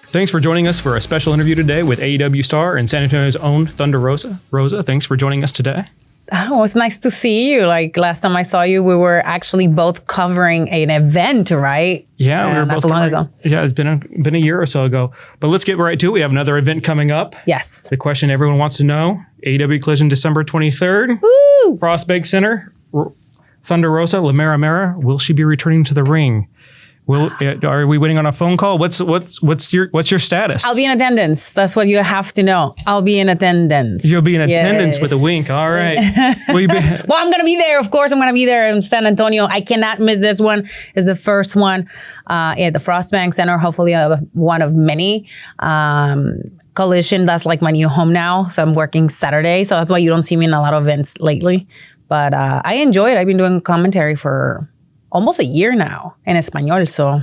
Thanks for joining us for a special interview today with AEW star and San Antonio's own Thunder Rosa. Rosa, thanks for joining us today. Oh, it's nice to see you. Like last time I saw you, we were actually both covering an event, right? Yeah, we were both long ago. Yeah, it's been a year or so ago. But let's get right to it. We have another event coming up. Yes. The question everyone wants to know: AEW Collision, December 23rd. Woo! Frostbank Center. Thunder Rosa, La Mera Mera. Will she be returning to the ring? Are we waiting on a phone call? What's your status? I'll be in attendance. That's what you have to know. I'll be in attendance. You'll be in attendance with a wink. All right. Will you be? Well, I'm going to be there. Of course, I'm going to be there in San Antonio. I cannot miss this one. It's the first one at the Frostbank Center. Hopefully one of many. Collision, that's like my new home now. So I'm working Saturday. So that's why you don't see me in a lot of events lately. But I enjoy it. I've been doing commentary for almost a year now in Espanol. So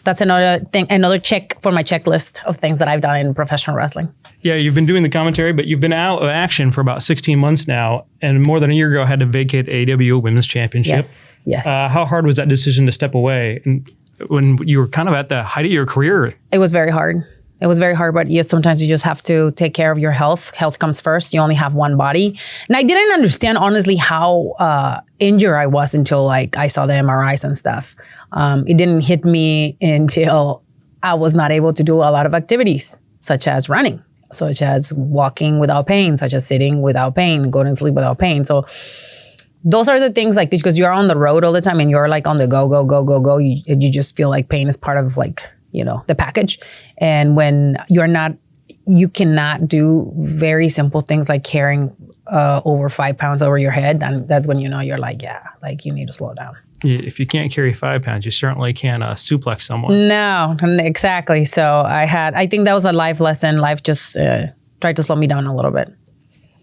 that's another thing, another check for my checklist of things that I've done in professional wrestling. Yeah, you've been doing the commentary, but you've been out of action for about 16 months now. And more than a year ago, I had to vacate the AEW Women's Championship. Yes. How hard was that decision to step away? And when you were kind of at the height of your career? It was very hard. It was very hard, but yes, sometimes you just have to take care of your health. Health comes first. You only have one body. And I didn't understand, honestly, how injured I was until like I saw the MRIs and stuff. It didn't hit me until I was not able to do a lot of activities, such as running, such as walking without pain, such as sitting without pain, going to sleep without pain. So those are the things, like, because you're on the road all the time and you're like on the go. You just feel like pain is part of like, you know, the package. And when you're not, you cannot do very simple things like carrying over 5 pounds over your head. And that's when, you know, you're like, yeah, like you need to slow down. If you can't carry 5 pounds, you certainly can't suplex someone. No, exactly. So I think that was a life lesson. Life just tried to slow me down a little bit.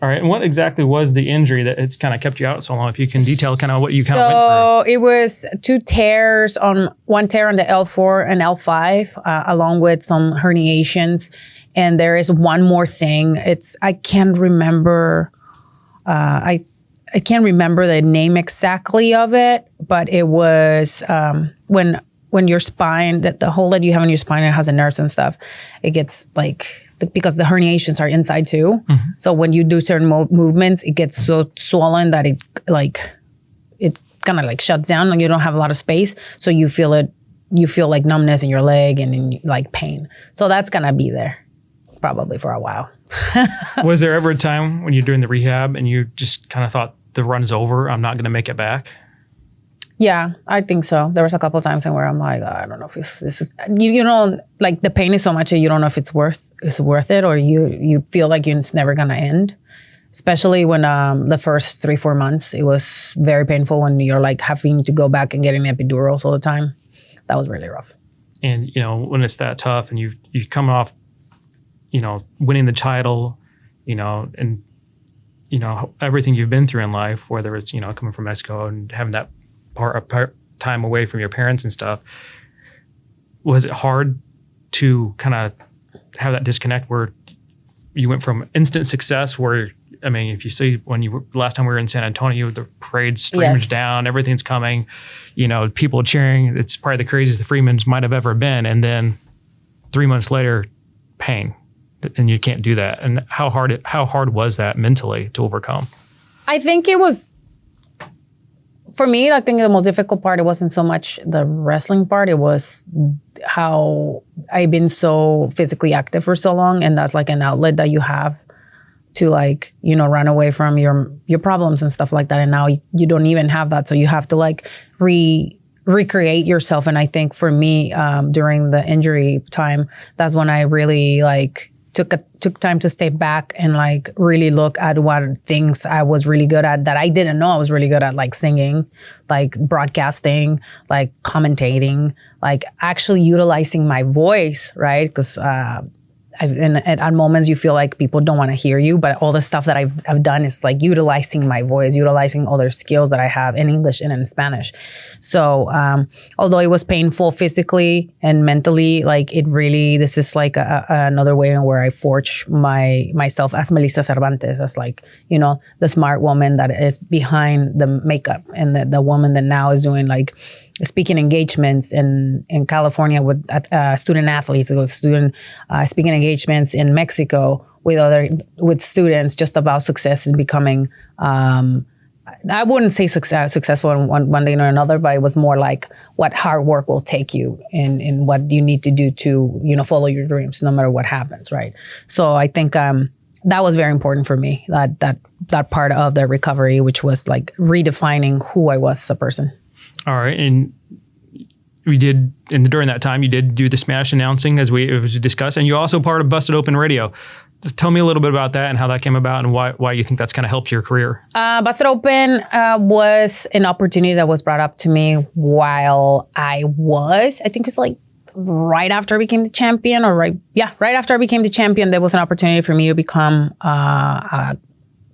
All right. And what exactly was the injury that it's kind of kept you out so long? If you can detail kind of what you kind of went through. So it was one tear on the L4 and L5, along with some herniations. And there is one more thing. I can't remember. I can't remember the name exactly of it, but it was when your spine, the hole that you have in your spine, it has a nerves and stuff. It gets like, because the herniations are inside too. Mm-hmm. So when you do certain movements, it gets so swollen that it kind of like shuts down and you don't have a lot of space. So you feel like numbness in your leg and in like pain. So that's going to be there probably for a while. Was there ever a time when you're doing the rehab and you just kind of thought the run is over, I'm not going to make it back? Yeah, I think so. There was a couple of times where I'm like, I don't know if this is, you know, like the pain is so much that you don't know if it's worth it, or you feel like it's never gonna end. Especially when the first 3-4 months, it was very painful when you're like having to go back and getting epidurals all the time. That was really rough. And you know, when it's that tough, and you come off, you know, winning the title, you know, and you know everything you've been through in life, whether it's, you know, coming from Mexico and having that part time away from your parents and stuff, was it hard to kind of have that disconnect where you went from instant success where, I mean, if you see last time we were in San Antonio, the parade streams down, everything's coming, you know, people cheering, it's probably the craziest the Freemans might have ever been. And then 3 months later, pain, and you can't do that. And how hard was that mentally to overcome? I think it was, for me, I think the most difficult part, it wasn't so much the wrestling part. It was how I've been so physically active for so long. And that's like an outlet that you have to like, you know, run away from your problems and stuff like that. And now you don't even have that. So you have to like recreate yourself. And I think for me, during the injury time, that's when I really like took time to stay back and like really look at what things I was really good at that I didn't know I was really good at, like singing, like broadcasting, like commentating, like actually utilizing my voice, right? Because at moments you feel like people don't want to hear you, but all the stuff that I've done is like utilizing my voice, utilizing other skills that I have in English and in Spanish. So although it was painful physically and mentally, like it really, this is like another way in where I forge myself as Melissa Cervantes, as like, you know, the smart woman that is behind the makeup and the woman that now is doing like speaking engagements in California with student athletes, student speaking engagements in Mexico with students, just about success and becoming. I wouldn't say successful in one day or another, but it was more like what hard work will take you and what you need to do to, follow your dreams no matter what happens, right? So I think that was very important for me, that part of the recovery, which was like redefining who I was as a person. All right. And during that time, you did do the Spanish announcing as we discussed, and you're also part of Busted Open Radio. Just tell me a little bit about that and how that came about and why you think that's kind of helped your career. Busted Open was an opportunity that was brought up to me while I think it was like right after I became the champion right after I became the champion, there was an opportunity for me to become a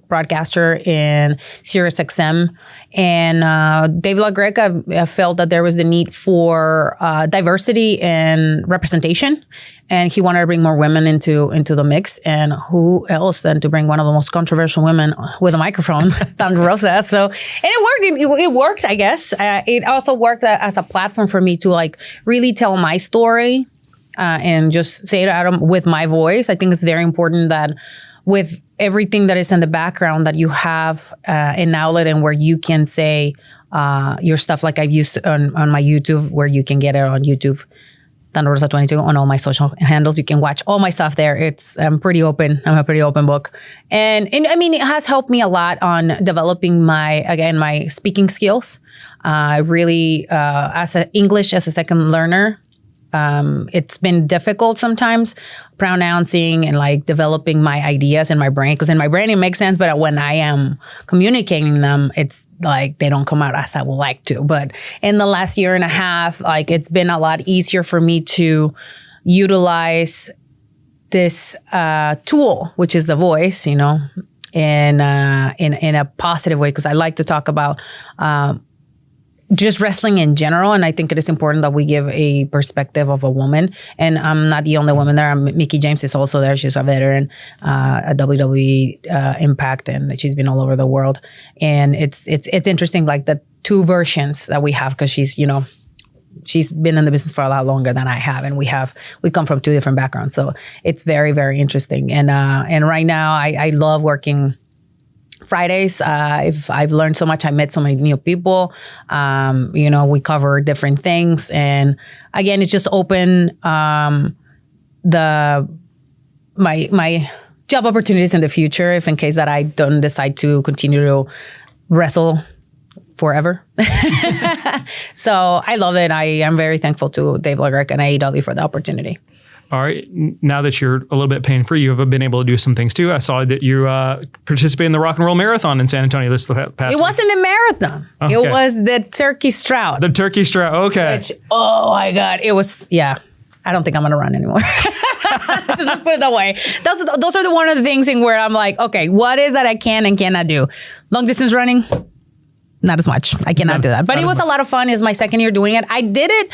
broadcaster in Sirius XM. And Dave LaGreca felt that there was the need for diversity and representation. And he wanted to bring more women into the mix. And who else than to bring one of the most controversial women with a microphone, Thunder Rosa. So, and it worked. It worked, I guess. It also worked as a platform for me to like really tell my story and just say it out with my voice. I think it's very important that with everything that is in the background, that you have an outlet and where you can say your stuff, like I've used on my YouTube, where you can get it on YouTube, Thunder Rosa 22, on all my social handles. You can watch all my stuff there. I'm pretty open. I'm a pretty open book. And I mean, it has helped me a lot on developing my speaking skills. Really, English as a second learner, it's been difficult sometimes pronouncing and like developing my ideas in my brain, because in my brain it makes sense, but when I am communicating them, it's like they don't come out as I would like to. But in the last year and a half, like it's been a lot easier for me to utilize this tool, which is the voice, in a positive way, because I like to talk about just wrestling in general. And I think it is important that we give a perspective of a woman. And I'm not the only woman there. Mickie James is also there. She's a veteran at WWE Impact, and she's been all over the world. And it's interesting, like the two versions that we have, because she's been in the business for a lot longer than I have. And we come from two different backgrounds. So it's very, very interesting. And right now I love working Fridays. I've learned so much. I met so many new people. We cover different things. And again, it's just open my job opportunities in the future, if in case that I don't decide to continue to wrestle forever. So I love it. I am very thankful to Dave LaGreca and AEW for the opportunity. All right. Now that you're a little bit pain-free, you've been able to do some things too. I saw that you participated in the Rock and Roll Marathon in San Antonio this past It wasn't the marathon. Okay. It was the Turkey Strout. The Turkey Strout. Okay. Which, oh my God. It was, yeah. I don't think I'm going to run anymore. Just let's put it that way. Those are one of the things in where I'm like, okay, what is that I can and cannot do? Long distance running, not as much. I cannot do that. But it was a lot of fun. It's my second year doing it. I did it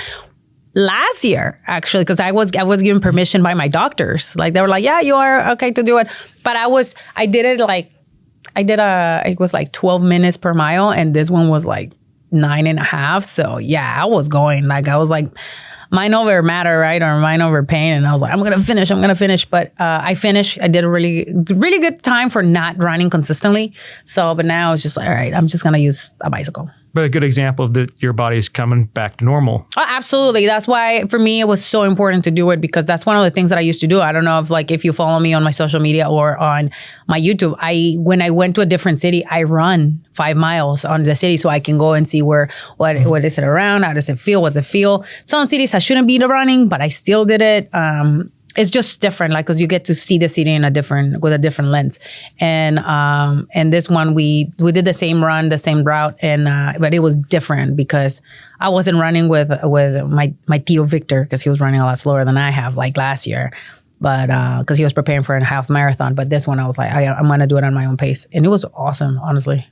last year, actually, because I was given permission by my doctors. Like they were like, yeah, you are okay to do it. But I did it like, it was like 12 minutes per mile. And this one was like 9.5. So yeah, I was going, like, I was like, mind over matter, right? Or mind over pain. And I was like, I'm going to finish. But I finished. I did a really, really good time for not running consistently. So, but now it's just like, all right, I'm just going to use a bicycle. But a good example of that your body's coming back to normal. Oh, absolutely. That's why for me it was so important to do it, because that's one of the things that I used to do. I don't know if you follow me on my social media or on my YouTube. When I went to a different city, I run 5 miles on the city so I can go and see what is it around, how does it feel, what's it feel. Some cities I shouldn't be running, but I still did it. It's just different, like, because you get to see the city with a different lens. And this one, we did the same run, the same route, but it was different because I wasn't running with my Tío Victor, because he was running a lot slower than I have, like last year. But because he was preparing for a half marathon. But this one, I was like, I'm going to do it on my own pace. And it was awesome, honestly.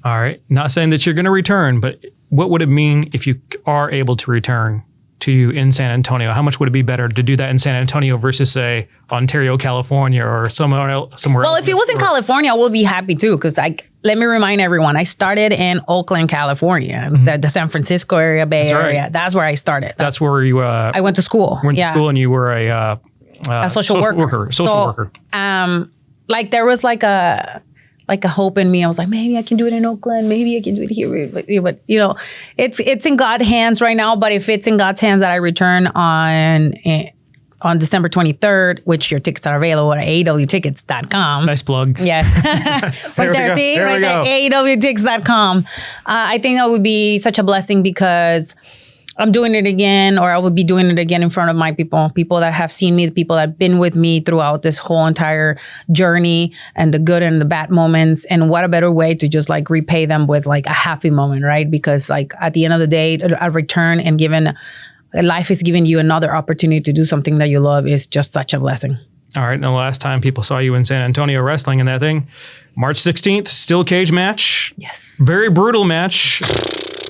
All right. Not saying that you're going to return, but what would it mean if you are able to return to you in San Antonio? How much would it be better to do that in San Antonio versus, say, Ontario, California, or somewhere else? Well, if it was in California, I would be happy too, because let me remind everyone, I started in Oakland, California, the San Francisco area, Bay Area. Right. That's where I started. That's where you... I went to school. Went to school and you were a social worker. Social worker. Like there was like a hope in me. I was like, maybe I can do it in Oakland. Maybe I can do it here. But you know, it's in God's hands right now. But if it's in God's hands that I return on December 23rd, which your tickets are available at AEWtickets.com. Nice plug. Yes. Right there, see? Right there, AEWtickets.com. I think that would be such a blessing because I'm doing it again, or I would be doing it again in front of my people that have seen me, the people that have been with me throughout this whole entire journey and the good and the bad moments. And what a better way to just like repay them with like a happy moment, right? Because like at the end of the day, a return and life is giving you another opportunity to do something that you love is just such a blessing. All right. And the last time people saw you in San Antonio wrestling in that thing, March 16th, steel cage match. Yes. Very brutal match.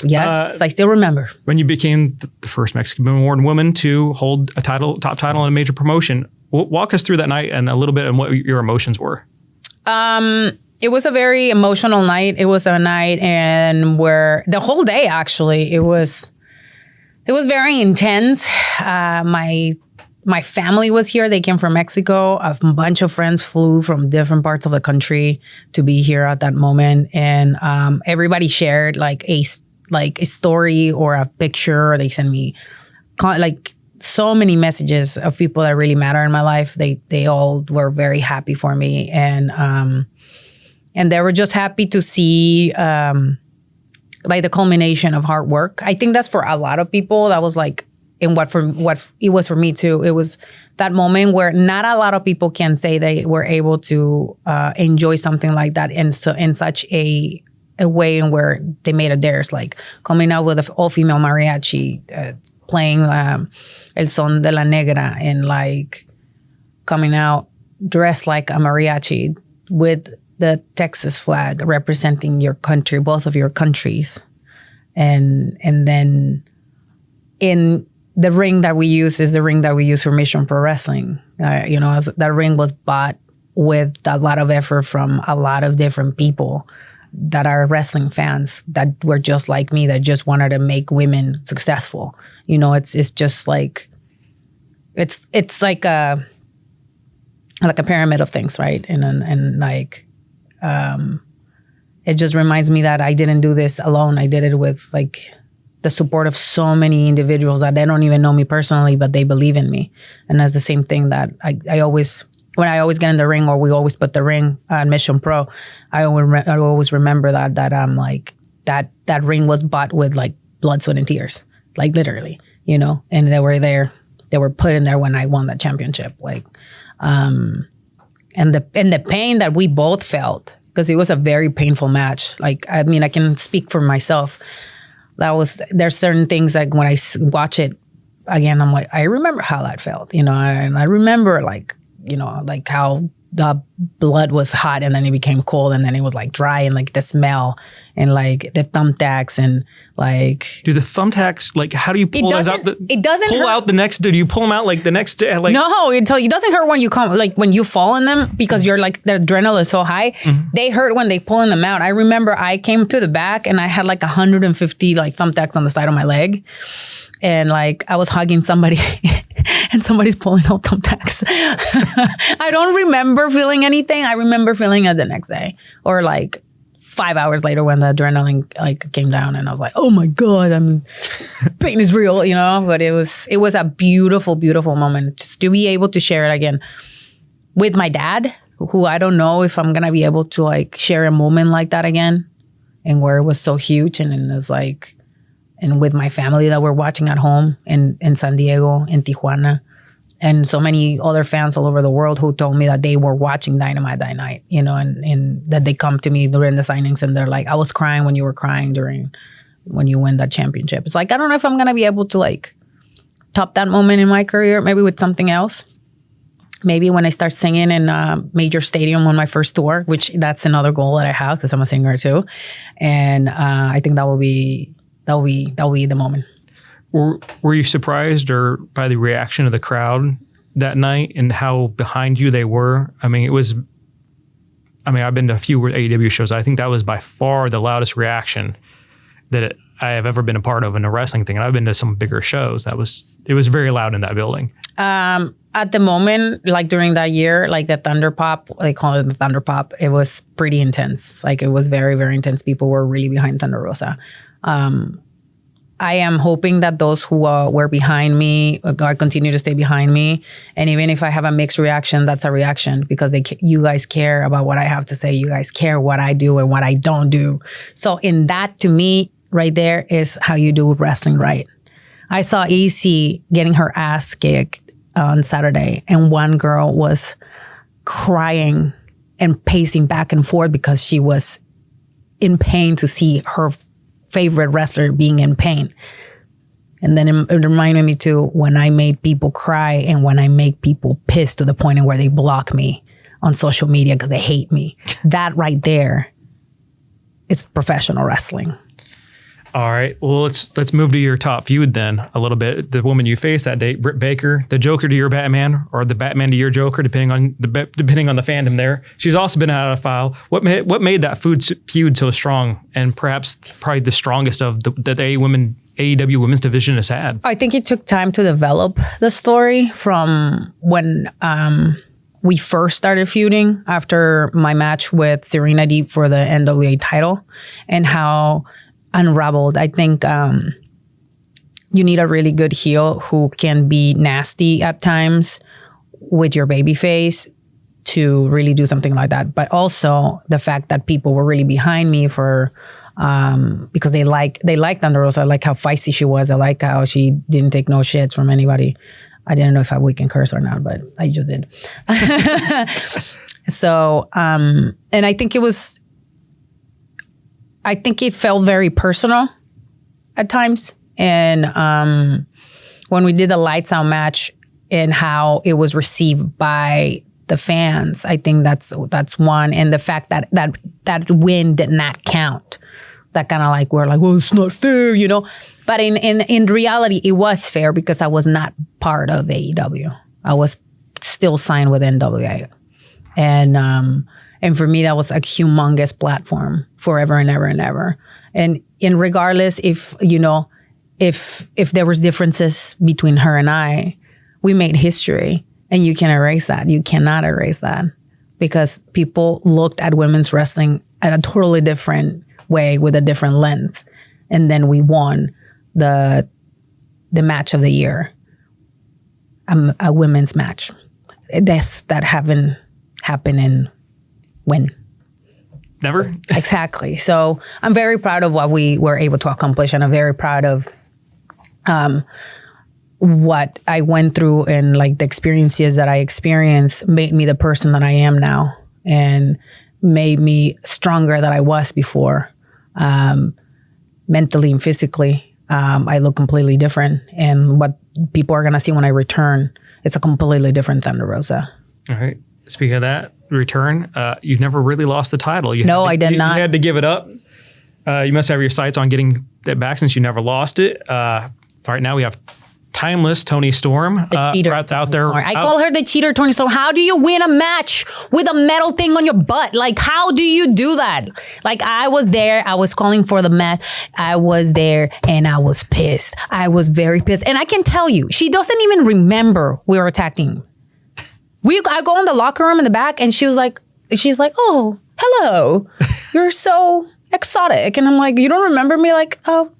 Yes, I still remember. When you became the first Mexican-born woman to hold a top title in a major promotion. Walk us through that night and a little bit on what your emotions were. It was a very emotional night. It was a night and where the whole day, actually, it was very intense. My family was here. They came from Mexico. A bunch of friends flew from different parts of the country to be here at that moment. And everybody shared like a story or a picture. Or they sent me like so many messages of people that really matter in my life. They all were very happy for me. And they were just happy to see like the culmination of hard work. I think that's for a lot of people. That was like, and what it was for me too. It was that moment where not a lot of people can say they were able to enjoy something like that in such a way in where they made it theirs, like coming out with an all-female mariachi, playing El Son de la Negra, and like coming out dressed like a mariachi with the Texas flag representing your country, both of your countries. And then in the ring that we use is the ring that we use for Mission Pro Wrestling. That ring was bought with a lot of effort from a lot of different people that are wrestling fans that were just like me, that just wanted to make women successful. You know, it's just like, it's like a pyramid of things, right? And like, it just reminds me that I didn't do this alone. I did it with like the support of so many individuals that they don't even know me personally, but they believe in me. And that's the same thing that I always, when I always get in the ring, or we always put the ring on Mission Pro, I always remember that I'm like, that ring was bought with like blood, sweat, and tears, like literally, you know, and they were put in there when I won that championship. Like, and the pain that we both felt, because it was a very painful match. Like, I mean, I can speak for myself. There's certain things like when I watch it again, I'm like, I remember how that felt, you know, and I remember like, you know, like how the blood was hot and then it became cold and then it was like dry, and like the smell and like the thumbtacks and like. Do the thumbtacks, like, how do you pull those out? It doesn't pull hurt. Out the next. Do you pull them out like the next day? Like, no, it doesn't hurt when you come, like when you fall in them, because you're like, the adrenaline is so high. Mm-hmm. They hurt when they pulling them out. I remember I came to the back and I had like 150 like thumbtacks on the side of my leg. And like I was hugging somebody and somebody's pulling out thumbtacks. I don't remember feeling anything. I remember feeling it the next day, or like 5 hours later when the adrenaline like came down and I was like, oh my God, pain is real, you know? But it was a beautiful, beautiful moment just to be able to share it again with my dad, who I don't know if I'm going to be able to like share a moment like that again, and where it was so huge. And it was like, and with my family that were watching at home in San Diego, in Tijuana, and so many other fans all over the world who told me that they were watching Dynamite that night, you know, and that they come to me during the signings and they're like, I was crying when you were crying when you win that championship. It's like, I don't know if I'm going to be able to like top that moment in my career, maybe with something else. Maybe when I start singing in a major stadium on my first tour, which that's another goal that I have because I'm a singer too. And I think that will be the moment. Were you surprised or by the reaction of the crowd that night and how behind you they were? I mean, it was I mean, I've been to a few AEW shows. I think that was by far the loudest reaction that I have ever been a part of in a wrestling thing. And I've been to some bigger shows. It was very loud in that building. At the moment, like during that year, like the Thunder Pop, they call it the Thunder Pop, it was pretty intense. Like it was very, very intense. People were really behind Thunder Rosa. I am hoping that those who were behind me continue to stay behind me. And even if I have a mixed reaction, that's a reaction because you guys care about what I have to say. You guys care what I do and what I don't do. So in that, to me, right there is how you do wrestling right. I saw EC getting her ass kicked on Saturday, and one girl was crying and pacing back and forth because she was in pain to see her favorite wrestler being in pain. And then it reminded me too, when I made people cry and when I make people pissed to the point of where they block me on social media because they hate me. That right there is professional wrestling. All right. Well, let's move to your top feud then a little bit. The woman you faced that day, Britt Baker, the Joker to your Batman, or the Batman to your Joker, depending on the fandom there. She's also been out of file. What made that feud so strong, and probably the strongest of the AEW women's division has had? I think it took time to develop the story from when we first started feuding after my match with Serena Deeb for the NWA title, and how unraveled. I think you need a really good heel who can be nasty at times with your baby face to really do something like that. But also the fact that people were really behind me for because they like Thunder Rosa. I like how feisty she was. I like how she didn't take no shits from anybody. I didn't know if we can curse or not, but I just did. So, and I think it felt very personal at times. And when we did the Lights Out match and how it was received by the fans, I think that's one. And the fact that win did not count. That kind of like, we're like, well, it's not fair, you know? But in reality, it was fair because I was not part of AEW. I was still signed with NWA. And for me, that was a humongous platform forever and ever and ever. And regardless if there was differences between her and I, we made history, and you can erase that. You cannot erase that because people looked at women's wrestling at a totally different way with a different lens. And then we won the match of the year, a women's match. That haven't happened in when? Never. Exactly. So I'm very proud of what we were able to accomplish, and I'm very proud of what I went through, and like the experiences that I experienced made me the person that I am now, and made me stronger than I was before, mentally and physically. I look completely different, and what people are gonna see when I return, it's a completely different Thunder Rosa. All right. Speaking of that, return, you've never really lost the title. I did not. You had to give it up. You must have your sights on getting it back since you never lost it. Right now we have timeless Toni Storm. The cheater out there. I call her the cheater Toni Storm. How do you win a match with a metal thing on your butt? Like, how do you do that? Like, I was there. I was calling for the match. I was there and I was pissed. I was very pissed. And I can tell you, she doesn't even remember we were attacking. I go in the locker room in the back, and she's like, oh, hello. You're so exotic. And I'm like, you don't remember me? Like, oh,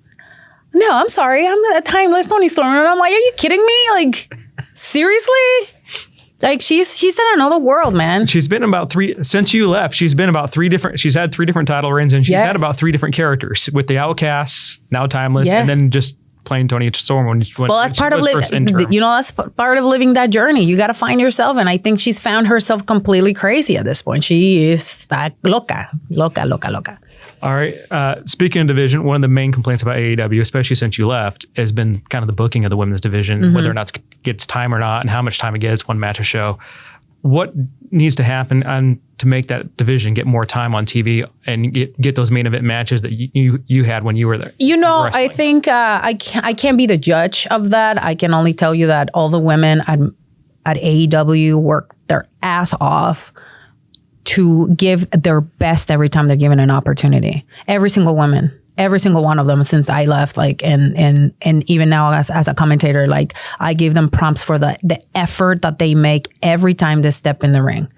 no, I'm sorry. I'm a timeless Toni Storm. And I'm like, are you kidding me? Like, seriously? Like, she's in another world, man. She's been since you left, she's had 3 different title reigns, and she's had about 3 different characters with the Outcasts, now Timeless, and then just playing Toni Storm when that's part of that's part of living that journey. You got to find yourself, and I think she's found herself completely crazy at this point. She is loca. All right. Speaking of division, one of the main complaints about AEW, especially since you left, has been kind of the booking of the women's division, whether or not it gets time or not, and how much time it gets, one match a show. What needs to happen to make that division get more time on TV and get those main event matches that you had when you were there? I think I can't be the judge of that. I can only tell you that all the women at AEW worked their ass off to give their best every time they're given an opportunity. Every single woman, every single one of them since I left, like, and even now as a commentator, like, I give them prompts for the effort that they make every time they step in the ring.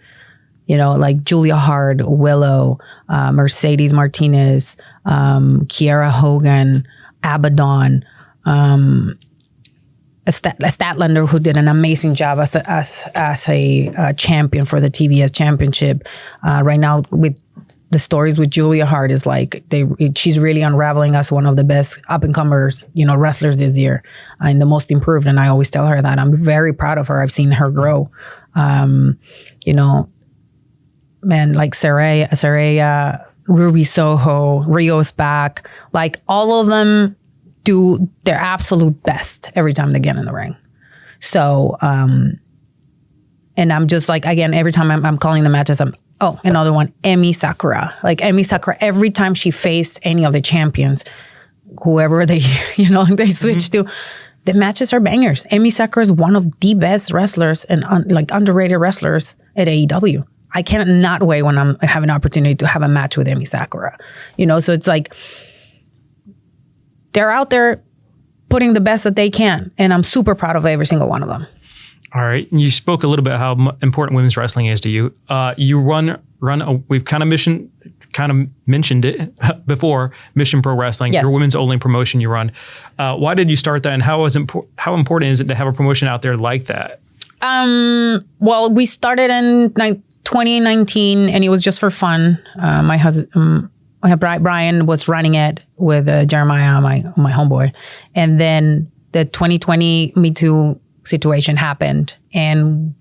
You know, like Julia Hart, Willow, Mercedes Martinez, Kiera Hogan, Abaddon, a Statlander who did an amazing job as a champion for the TBS championship. Right now with the stories with Julia Hart is like she's really unraveling as one of the best up and comers, wrestlers this year, and the most improved. And I always tell her that I'm very proud of her. I've seen her grow. Man, like Saraya, Ruby Soho, Rio's back, like all of them do their absolute best every time they get in the ring. So, and I'm just like, again, every time I'm calling the matches, another one, Emi Sakura. Like Emi Sakura, every time she faced any of the champions, whoever they, they switch to, the matches are bangers. Emi Sakura is one of the best wrestlers and underrated wrestlers at AEW. I cannot wait when I'm having an opportunity to have a match with Emi Sakura. So it's like they're out there putting the best that they can, and I'm super proud of every single one of them. All right. You spoke a little bit how important women's wrestling is to you. You run. We've kind of mentioned it before. Mission Pro Wrestling, yes. Your women's only promotion you run. Why did you start that, and how important is it to have a promotion out there like that? Well, we started in 2019, and it was just for fun. My husband, Brian, was running it with Jeremiah, my homeboy, and then the 2020 Me Too situation happened, and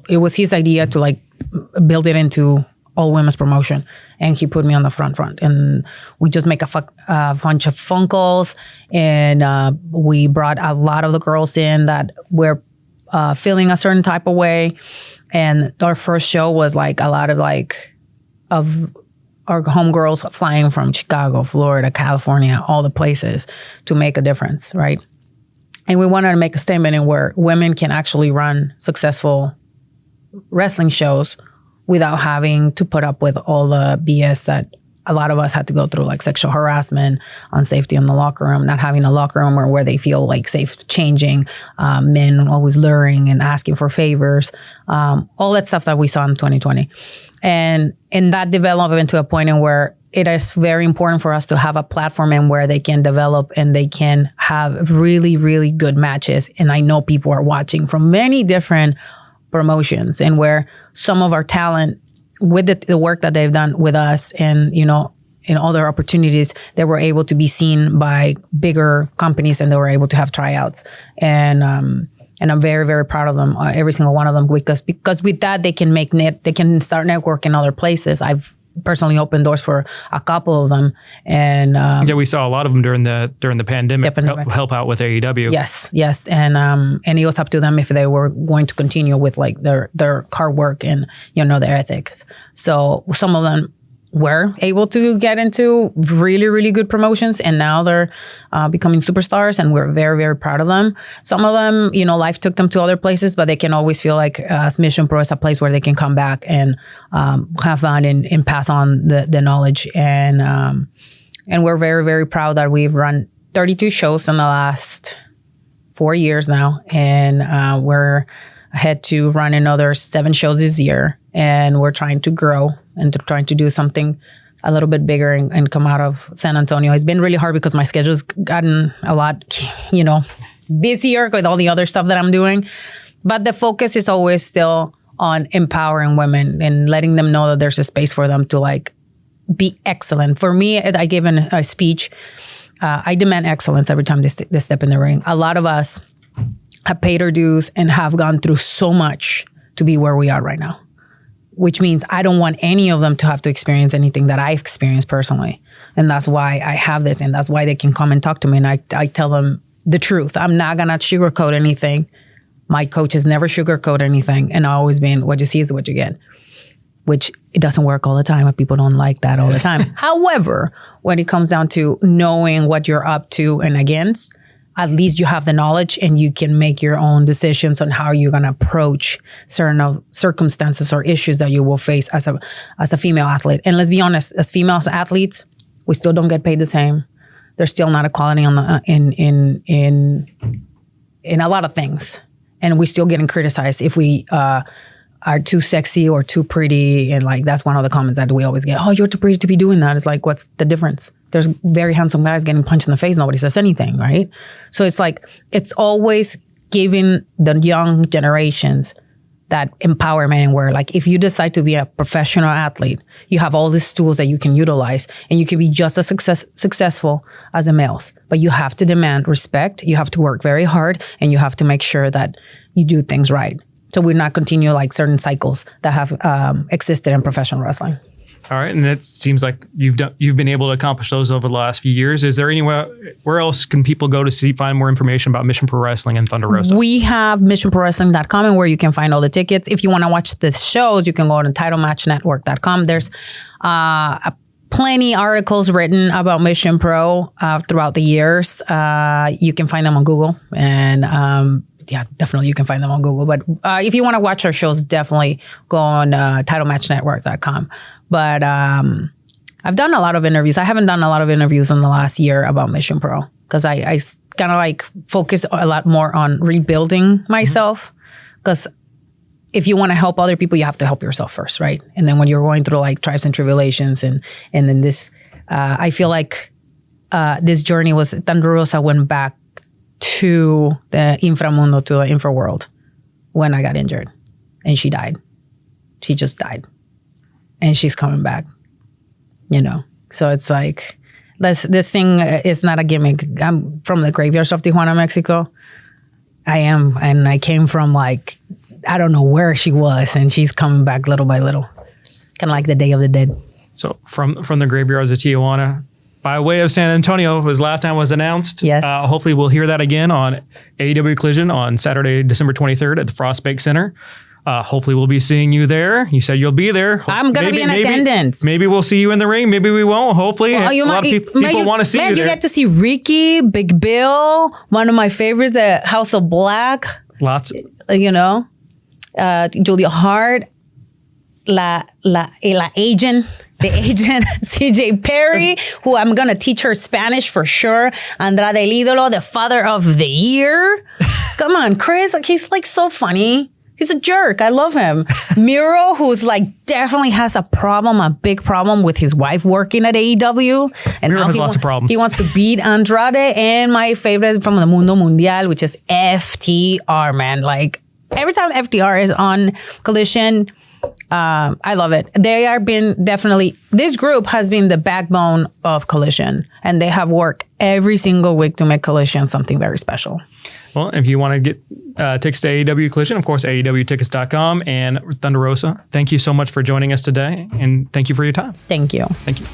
it was his idea to like build it into all women's promotion, and he put me on the front, and we just make a bunch of phone calls, and we brought a lot of the girls in that were feeling a certain type of way. And our first show was like a lot of our homegirls flying from Chicago, Florida, California, all the places to make a difference, right? And we wanted to make a statement in where women can actually run successful wrestling shows without having to put up with all the BS that a lot of us had to go through, like sexual harassment, unsafety in the locker room, not having a locker room where they feel like safe changing, men always luring and asking for favors, all that stuff that we saw in 2020. And that developed into a point in where it is very important for us to have a platform in where they can develop and they can have really, really good matches. And I know people are watching from many different promotions, and where some of our talent with the work that they've done with us and, in other opportunities, they were able to be seen by bigger companies, and they were able to have tryouts. And I'm very, very proud of them, every single one of them, because with that, they can they can start networking in other places. I've personally opened doors for a couple of them. And we saw a lot of them during the pandemic, help out with AEW. Yes. And it was up to them if they were going to continue with like their hard work and, their ethics. So some of them were able to get into really, really good promotions, and now they're becoming superstars, and we're very, very proud of them. Some of them, life took them to other places, but they can always feel like Mission Pro is a place where they can come back and have fun and pass on the knowledge. And we're very, very proud that we've run 32 shows in the last 4 years now, and we're ahead to run another 7 shows this year, and we're trying to grow and trying to do something a little bit bigger and come out of San Antonio. It's been really hard because my schedule's gotten a lot, busier with all the other stuff that I'm doing. But the focus is always still on empowering women and letting them know that there's a space for them to like be excellent. For me, I gave a speech. I demand excellence every time they step in the ring. A lot of us have paid our dues and have gone through so much to be where we are right now, which means I don't want any of them to have to experience anything that I experienced personally. And that's why I have this, and that's why they can come and talk to me, and I tell them the truth. I'm not going to sugarcoat anything. My coach has never sugarcoated anything, and I've always been, what you see is what you get, which it doesn't work all the time, but people don't like that all the time. However, when it comes down to knowing what you're up to and against, at least you have the knowledge and you can make your own decisions on how you're going to approach certain circumstances or issues that you will face as a female athlete. And let's be honest, as female athletes, we still don't get paid the same. There's still not equality on the in a lot of things, and we're still getting criticized if we are too sexy or too pretty. And like, that's one of the comments that we always get. Oh, you're too pretty to be doing that. It's like, what's the difference? There's very handsome guys getting punched in the face. Nobody says anything, right? So it's like, it's always giving the young generations that empowerment, and where like, if you decide to be a professional athlete, you have all these tools that you can utilize and you can be just as successful as the males. But you have to demand respect. You have to work very hard, and you have to make sure that you do things right. So we're not continue like certain cycles that have existed in professional wrestling. All right, and it seems like you've been able to accomplish those over the last few years. Is there anywhere, where else can people go to find more information about Mission Pro Wrestling and Thunder Rosa? We have missionprowrestling.com, and where you can find all the tickets. If you want to watch the shows, you can go to titlematchnetwork.com. There's plenty articles written about Mission Pro throughout the years. You can find them on Google, and yeah, definitely you can find them on Google. But if you want to watch our shows, definitely go on titlematchnetwork.com. But I've done a lot of interviews. I haven't done a lot of interviews in the last year about Mission Pro, because I kind of like focus a lot more on rebuilding myself. Because if you want to help other people, you have to help yourself first, right? And then when you're going through like trials and tribulations, and then this, I feel like this journey was, Thunder Rosa went back to the inframundo, to the infraworld, when I got injured, and she died. She just died, and she's coming back. You know, so it's like this thing is not a gimmick. I'm from the graveyards of Tijuana, Mexico. I am, and I came from like, I don't know where she was, and she's coming back little by little, kind of like the Day of the Dead. So from the graveyards of Tijuana, by way of San Antonio, was last time was announced. Yes. Hopefully we'll hear that again on AEW Collision on Saturday, December 23rd at the Frostbake Center. Hopefully we'll be seeing you there. You said you'll be there. I'm going to be in attendance. Maybe we'll see you in the ring. Maybe we won't. Hopefully. Well, a lot of people want to see you there. You get to see Ricky, Big Bill, one of my favorites, the House of Black. Lots. You know, Julia Hart, the agent, CJ Perry, who I'm going to teach her Spanish for sure. Andrade El Idolo, the father of the year. Come on, Chris. Like, he's like so funny. He's a jerk. I love him. Miro, who's like definitely has a big problem with his wife working at AEW. And Miro has lots of problems. He wants to beat Andrade. And my favorite from the Mundo Mundial, which is FTR, man. Like every time FTR is on Collision, I love it. They are this group has been the backbone of Collision, and they have worked every single week to make Collision something very special. Well, if you want to get tickets to AEW Collision, of course, AEWtickets.com, and Thunder Rosa, thank you so much for joining us today, and thank you for your time. Thank you. Thank you.